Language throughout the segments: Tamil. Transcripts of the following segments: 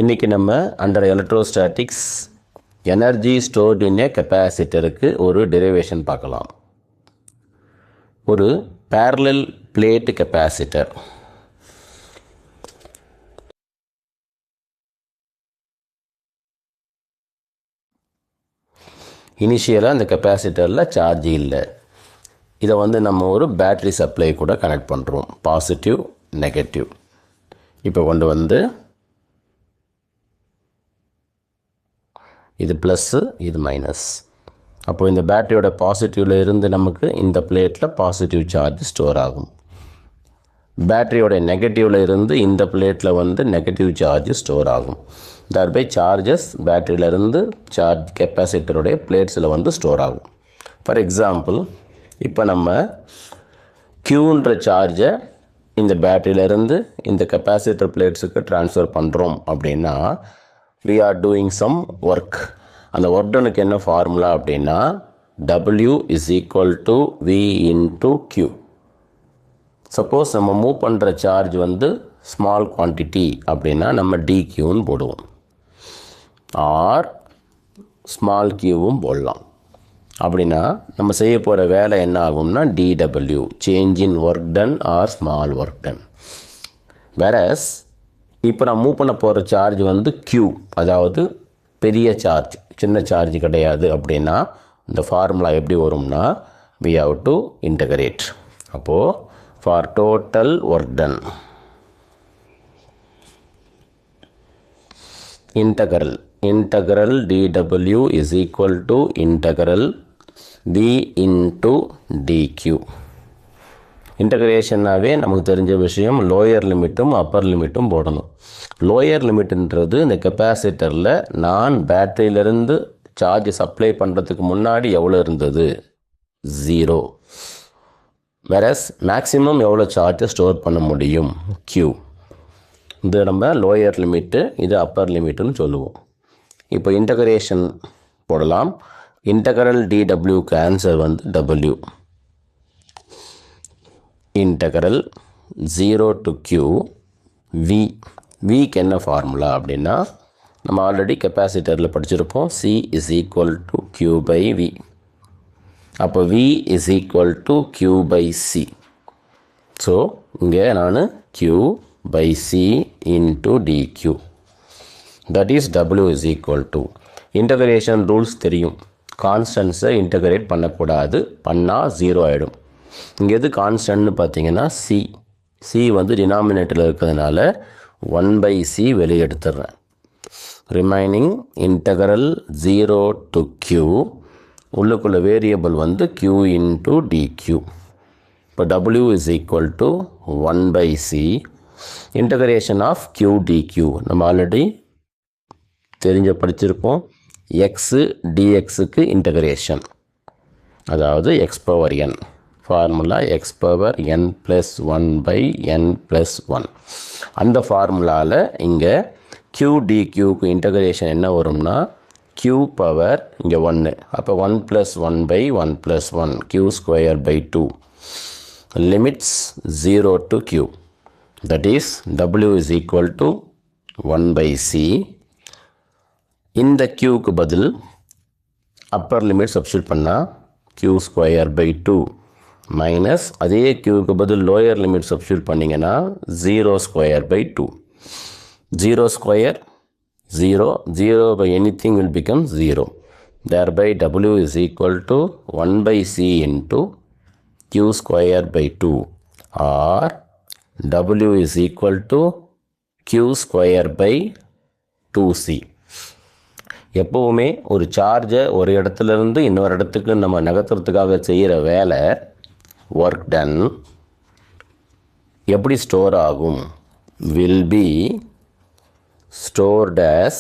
இன்றைக்கி நம்ம under electrostatics energy stored in a கெப்பாசிட்டருக்கு ஒரு டெரிவேஷன் பார்க்கலாம். ஒரு parallel plate கெப்பாசிட்டர். இனிஷியலாக அந்த கெப்பாசிட்டரில் சார்ஜ் இல்லை. இதை நம்ம ஒரு பேட்ரி சப்ளை கூட கனெக்ட் பண்ணுறோம், பாசிட்டிவ் நெகட்டிவ். இப்போ கொண்டு இது ப்ளஸ்ஸு, இது மைனஸ். அப்போது இந்த பேட்டரியோட பாசிட்டிவில் இருந்து நமக்கு இந்த பிளேட்டில் பாசிட்டிவ் சார்ஜ் ஸ்டோர் ஆகும். பேட்டரியோட நெகட்டிவில் இருந்து இந்த பிளேட்டில் நெகட்டிவ் சார்ஜ் ஸ்டோர் ஆகும். தர்பை சார்ஜஸ் பேட்டரியிலேருந்து சார்ஜ் கெப்பாசிட்டருடைய பிளேட்ஸில் ஸ்டோர் ஆகும். ஃபார் எக்ஸாம்பிள், இப்போ நம்ம Qன்ற சார்ஜை இந்த பேட்டரியிலேருந்து இந்த கெப்பாசிட்டர் பிளேட்ஸுக்கு ட்ரான்ஸ்ஃபர் பண்ணுறோம் அப்படின்னா we are doing some work. அந்த ஒர்க் டனுக்கு என்ன ஃபார்முலா அப்படின்னா W is equal to V into Q. Suppose நம்ம மூவ் பண்ணுற சார்ஜ் ஸ்மால் குவான்டிட்டி அப்படின்னா நம்ம DQன்னு போடுவோம், ஆர் ஸ்மால் கியூவும் போடலாம். அப்படின்னா நம்ம செய்ய போகிற வேலை என்ன ஆகும்னா DW, change in work done or small work done. வேறஸ் இப்போ நான் மூவ் பண்ண போகிற சார்ஜ் Q, அதாவது பெரிய சார்ஜ், சின்ன சார்ஜ் கிடையாது. அப்படின்னா இந்த ஃபார்முலா எப்படி வரும்னா we have to integrate. அப்போது for total work done integral dW is equal to integral V into DQ. இன்டகிரேஷனாகவே நமக்கு தெரிஞ்ச விஷயம் லோயர் லிமிட்டும் அப்பர் லிமிட்டும் போடணும். லோயர் லிமிட்ன்றது இந்த கெப்பாசிட்டரில் நான் பேட்டரியிலேருந்து சார்ஜ் சப்ளை பண்ணுறதுக்கு முன்னாடி எவ்வளோ இருந்தது, 0. வேறஸ் மேக்ஸிமம் எவ்வளோ சார்ஜை ஸ்டோர் பண்ண முடியும், Q. இது நம்ம லோயர் லிமிட்டு, இது அப்பர் லிமிட்டுன்னு சொல்லுவோம். இப்போ இன்டகிரேஷன் போடலாம். இன்டகரல் DWக்கு answer W. Integral 0 to Q V. Vக்கு என்ன ஃபார்முலா அப்படின்னா நம்ம ஆல்ரெடி கெப்பாசிட்டரில் படிச்சிருப்போம், C is equal to Q by V. அப்போ V is equal to Q by C. So இங்கே நான் Q by C into DQ. That is W is equal to. Integration rules தெரியும். கான்ஸ்டன்ஸை இன்டகிரேட் பண்ணக்கூடாது, பண்ணால் 0 ஆகிடும். இங்கே எது கான்ஸ்டன்ட்னு பார்த்தீங்கன்னா C டினாமினேட்டரில் இருக்கிறதுனால 1/C வெளியே எடுத்துடுறேன். ரிமைனிங் இன்டகரல் 0 to Q, உள்ளுக்குள்ள வேரியபிள் Q into DQ. இப்போ W is equal to 1/C. Integration of Q DQ நம்ம ஆல்ரெடி படிச்சிருப்போம். X dXக்கு இன்டகிரேஷன், அதாவது x power n. Formula x power n plus 1 by n plus 1. அந்த ஃபார்முலாவில் இங்கே Q DQக்கு இன்டகிரேஷன் என்ன வரும்னா Q பவர் இங்கே 1, அப்போ 1 plus 1 by 1 plus 1, Q square by 2. Limits 0 to Q. That is W is equal to 1/C. இந்த Qக்கு பதில் அப்பர் லிமிட் சப்ஸ்டியூட் பண்ணால் Q square by 2 மைனஸ் அதே Qக்கு பதில் லோயர் லிமிட் சப்ஸ்டியூட் பண்ணிங்கன்னா 0 square by 2. 0 square 0, 0 by anything will become 0. Thereby W is equal to 1/C into Q square by 2, or W is equal to Q square by 2C. எப்போவுமே ஒரு சார்ஜை ஒரு இடத்துலேருந்து இன்னொரு இடத்துக்கு நம்ம நகர்த்துறதுக்காக செய்கிற வேலை ஒர்க் டன் எப்படி ஸ்டோர் ஆகும், will be stored as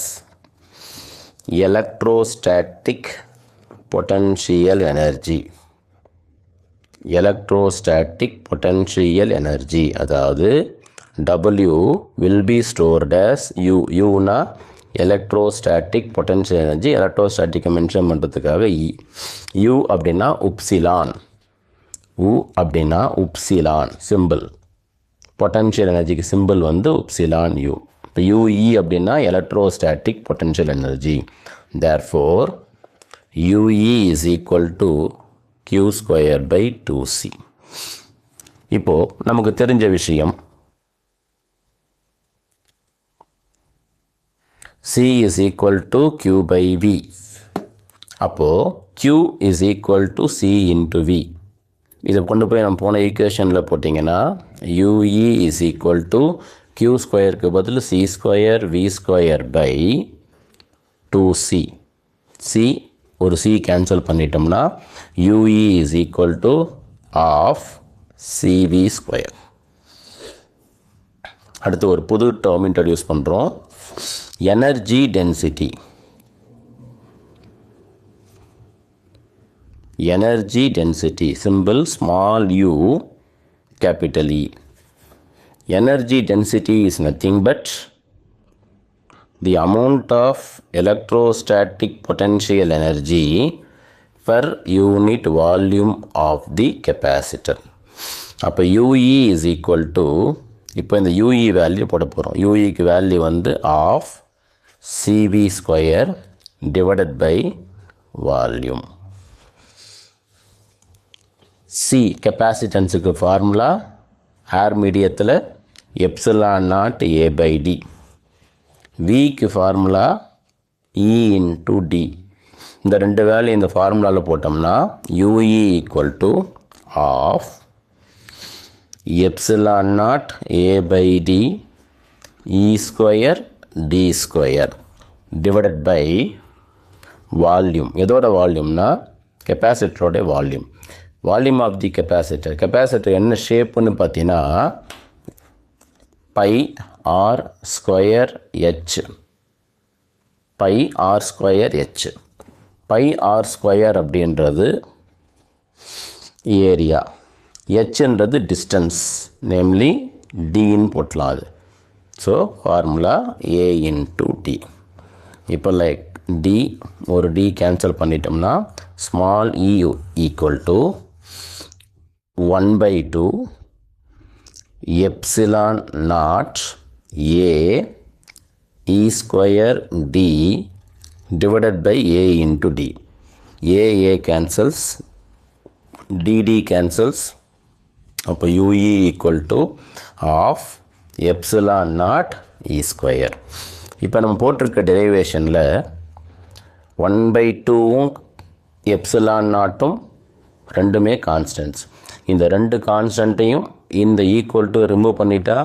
electrostatic potential energy. electrostatic potential energy, அதாவது W will be stored as U னா எலக்ட்ரோஸ்டாட்டிக் பொட்டன்ஷியல் எனர்ஜி. எலக்ட்ரோஸ்டாட்டிக்கை மென்ஷன் பண்ணுறதுக்காக U அப்படின்னா உப்சிலான், U அப்படின்னா உப்சிலான் சிம்பிள். பொட்டன்ஷியல் எனர்ஜிக்கு சிம்பிள் upsilon U. இப்போ UE அப்படின்னா electrostatic potential energy. Therefore UE is equal to Q²/2C. இப்போது நமக்கு தெரிஞ்ச விஷயம் C is equal to Q/V. அப்போது Q is equal to C into V. இதை கொண்டு போய் நம்ம போன ஈக்குவேஷனில் போட்டிங்கன்னா UE is equal to Q²க்கு பதில் C² V²/2C. C ஒரு C கேன்சல் பண்ணிட்டோம்னா UE is equal to half CV². அடுத்து ஒரு புது டேர்ம் இன்ட்ரடியூஸ் பண்ணுறோம். Energy density. Energy density, symbol small u, capital E. Energy density is nothing but the amount of electrostatic potential energy per unit volume of the capacitor. அப்போ UE is equal to, இப்போ இந்த UE வேல்யூ போட போகிறோம். UEக்கு வேல்யூ வந்து half CV² divided by volume. C கெப்பாசிட்டன்ஸுக்கு ஃபார்முலா ஏர் மீடியத்தில் ε0 A/D. Vக்கு ஃபார்முலா E into D. இந்த ரெண்டு வேல்யூ இந்த ஃபார்முலாவில் போட்டோம்னா UE equal to half ε0 A/D E² D² divided by volume. எதோட வால்யூம்னா கெப்பாசிட்டரோட volume. Volume of the capacitor. Capacitor என்ன ஷேப்புன்னு பார்த்தீங்கன்னா πr²H. πr²H. πr² அப்படின்றது ஏரியா, ஹெச்ன்றது டிஸ்டன்ஸ், நேம்லி டின்னு போட்டலாம் அது. So formula A into D. இப்போ லைக் டி ஒரு டி கேன்சல் பண்ணிட்டோம்னா small E equal to 1/2 ε0 A E² D divided by A into D. A cancels, DD cancels. அப்போ UE equal to half ε0 E². இப்போ நம்ம போட்டிருக்க டெரிவேஷனில் 1/2ம் ε0ம் ரெண்டுமே கான்ஸ்டன்ட்ஸ். இந்த ரெண்டு கான்ஸ்டன்ட்டையும் இந்த ஈக்குவல் டு ரிமூவ் பண்ணிட்டா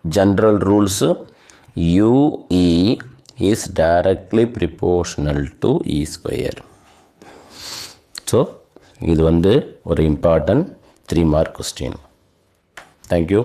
general rules UE is directly proportional to E². So இது வந்து ஒரு இம்பார்ட்டன்ட் 3 மார்க் கொஸ்டின். தேங்க்யூ.